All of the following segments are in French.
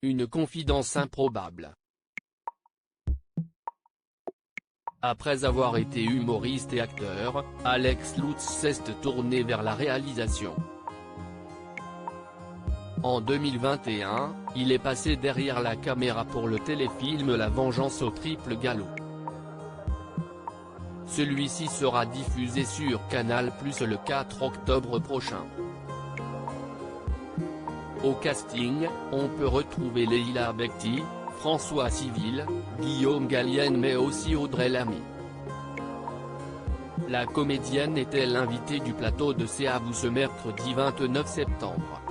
une confidence improbable. Après avoir été humoriste et acteur, Alex Lutz s'est tourné vers la réalisation. En 2021, il est passé derrière la caméra pour le téléfilm La Vengeance au triple galop. Celui-ci sera diffusé sur Canal+ le 4 octobre prochain. Au casting, on peut retrouver Leila Bekti, François Civil, Guillaume Gallienne mais aussi Audrey Lamy. La comédienne était l'invitée du plateau de C'est à vous ce mercredi 29 septembre.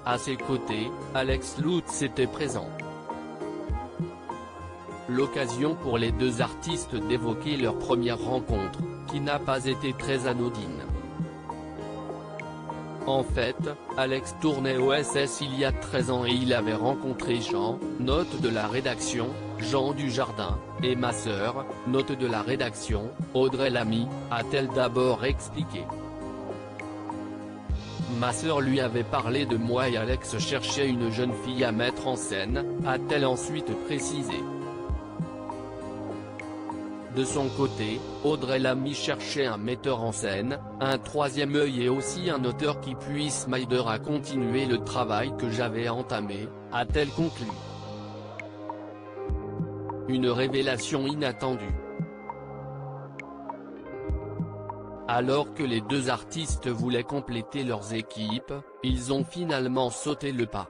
À ses côtés, Alex Lutz était présent. L'occasion pour les deux artistes d'évoquer leur première rencontre, qui n'a pas été très anodine. En fait, Alex tournait au SS il y a 13 ans et il avait rencontré Jean, note de la rédaction, Jean Dujardin, et ma sœur, note de la rédaction, Audrey Lamy, a-t-elle d'abord expliqué. Ma sœur lui avait parlé de moi et Alex cherchait une jeune fille à mettre en scène, a-t-elle ensuite précisé. De son côté, Audrey Lamy cherchait un metteur en scène, un troisième œil et aussi un auteur qui puisse m'aider à continuer le travail que j'avais entamé, a-t-elle conclu. Une révélation inattendue. Alors que les deux artistes voulaient compléter leurs équipes, ils ont finalement sauté le pas.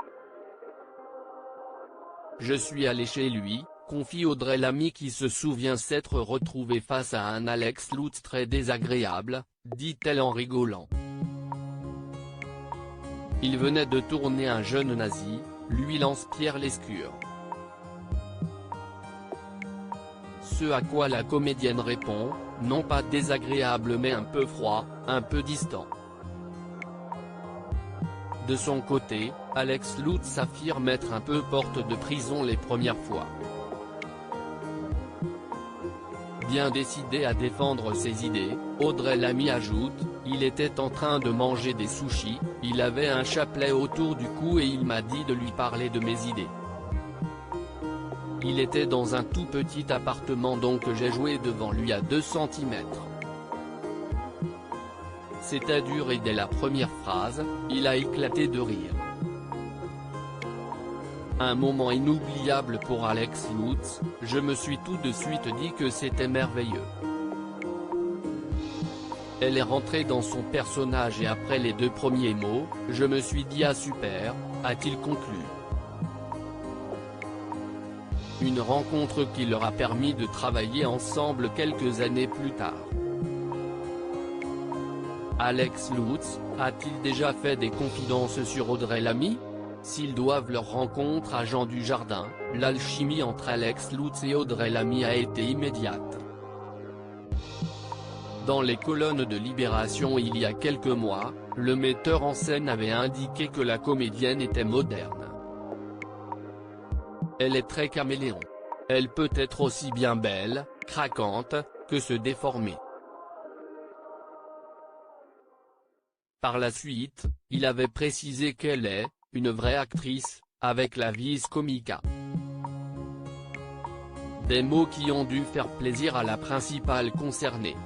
Je suis allé chez lui, confie Audrey Lamy qui se souvient s'être retrouvée face à un Alex Lutz très désagréable, dit-elle en rigolant. Il venait de tourner Un jeune nazi, lui lance Pierre Lescure. Ce à quoi la comédienne répond, non pas désagréable mais un peu froid, un peu distant. De son côté, Alex Lutz affirme être un peu porte de prison les premières fois. Bien décidé à défendre ses idées, Audrey Lamy ajoute, il était en train de manger des sushis, il avait un chapelet autour du cou et il m'a dit de lui parler de mes idées. Il était dans un tout petit appartement donc j'ai joué devant lui à 2 cm. C'était dur et dès la première phrase, il a éclaté de rire. Un moment inoubliable pour Alex Lutz, je me suis tout de suite dit que c'était merveilleux. Elle est rentrée dans son personnage et après les 2 premiers mots, je me suis dit ah super, a-t-il conclu. Une rencontre qui leur a permis de travailler ensemble quelques années plus tard. Alex Lutz, a-t-il déjà fait des confidences sur Audrey Lamy? S'ils doivent leur rencontre à Jean Dujardin, l'alchimie entre Alex Lutz et Audrey Lamy a été immédiate. Dans les colonnes de Libération il y a quelques mois, le metteur en scène avait indiqué que la comédienne était moderne. Elle est très caméléon. Elle peut être aussi bien belle, craquante, que se déformer. Par la suite, il avait précisé qu'elle est une vraie actrice, avec la vis comica. Des mots qui ont dû faire plaisir à la principale concernée.